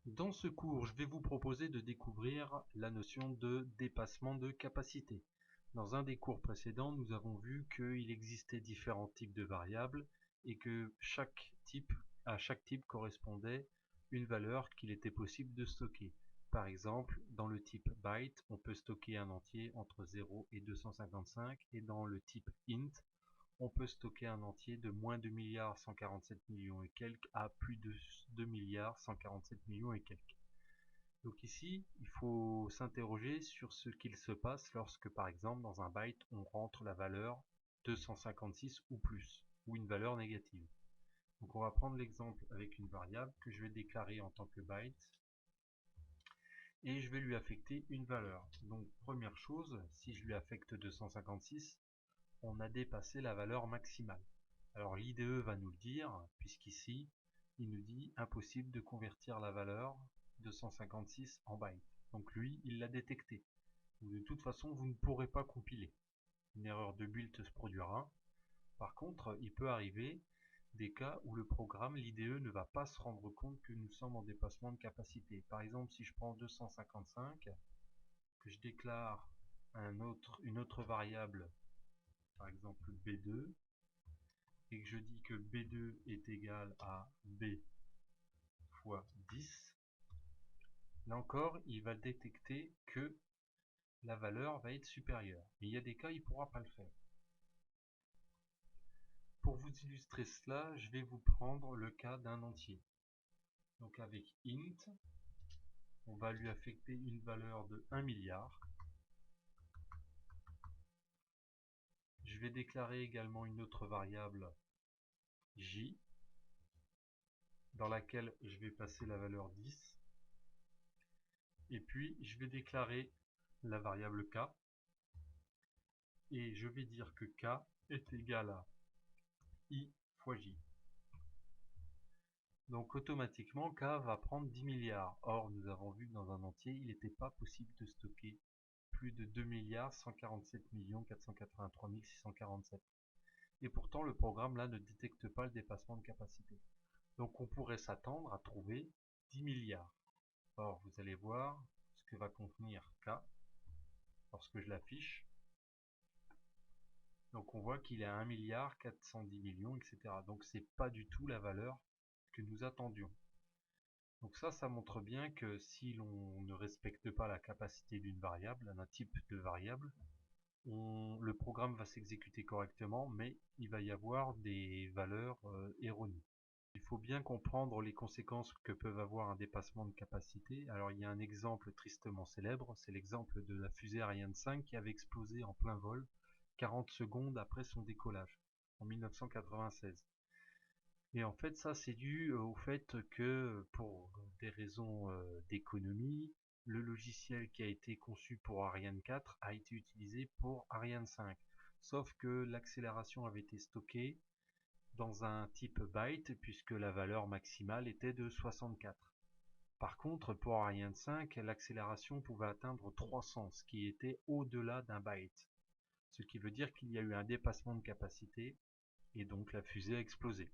Dans ce cours, je vais vous proposer de découvrir la notion de dépassement de capacité. Dans un des cours précédents, nous avons vu qu'il existait différents types de variables et que à chaque type correspondait une valeur qu'il était possible de stocker. Par exemple, dans le type byte, on peut stocker un entier entre 0 et 255, et dans le type int, on peut stocker un entier de moins 2 milliards 147 millions et quelques à plus de 2 milliards 147 millions et quelques. Donc ici, il faut s'interroger sur ce qu'il se passe lorsque, par exemple, dans un byte, on rentre la valeur 256 ou plus, ou une valeur négative. Donc on va prendre l'exemple avec une variable que je vais déclarer en tant que byte, et je vais lui affecter une valeur. Donc première chose, si je lui affecte 256, on a dépassé la valeur maximale. Alors l'IDE va nous le dire, puisqu'ici, il nous dit impossible de convertir la valeur 256 en byte. Donc lui, il l'a détecté. De toute façon, vous ne pourrez pas compiler. Une erreur de build se produira. Par contre, il peut arriver des cas où le programme, l'IDE, ne va pas se rendre compte que nous sommes en dépassement de capacité. Par exemple, si je prends 255, que je déclare une autre variable, par exemple B2, et que je dis que B2 est égal à B fois 10, là encore, il va détecter que la valeur va être supérieure. Mais il y a des cas, il ne pourra pas le faire. Pour vous illustrer cela, je vais vous prendre le cas d'un entier. Donc avec int, on va lui affecter une valeur de 1 milliard. Je vais déclarer également une autre variable j, dans laquelle je vais passer la valeur 10. Et puis, je vais déclarer la variable k, et je vais dire que k est égal à i fois j. Donc automatiquement, k va prendre 10 milliards. Or, nous avons vu que dans un entier, il n'était pas possible de stocker plus de 2 milliards 147 millions 483 647. Et pourtant, le programme là ne détecte pas le dépassement de capacité. Donc on pourrait s'attendre à trouver 10 milliards. Or, vous allez voir ce que va contenir k lorsque je l'affiche. Donc on voit qu'il est à 1 milliard 410 millions, etc. Donc c'est pas du tout la valeur que nous attendions. Donc ça montre bien que si l'on ne respecte pas la capacité d'une variable, d'un type de variable, le programme va s'exécuter correctement, mais il va y avoir des valeurs erronées. Il faut bien comprendre les conséquences que peuvent avoir un dépassement de capacité. Alors il y a un exemple tristement célèbre, c'est l'exemple de la fusée Ariane 5 qui avait explosé en plein vol 40 secondes après son décollage, en 1996. Et en fait, ça c'est dû au fait que, pour des raisons d'économie, le logiciel qui a été conçu pour Ariane 4 a été utilisé pour Ariane 5. Sauf que l'accélération avait été stockée dans un type byte, puisque la valeur maximale était de 64. Par contre, pour Ariane 5, l'accélération pouvait atteindre 300, ce qui était au-delà d'un byte. Ce qui veut dire qu'il y a eu un dépassement de capacité, et donc la fusée a explosé.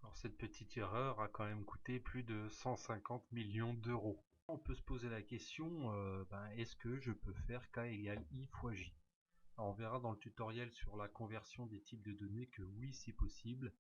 Alors cette petite erreur a quand même coûté plus de 150 millions d'euros. On peut se poser la question, est-ce que je peux faire k égale i fois j? Alors on verra dans le tutoriel sur la conversion des types de données que oui, c'est possible,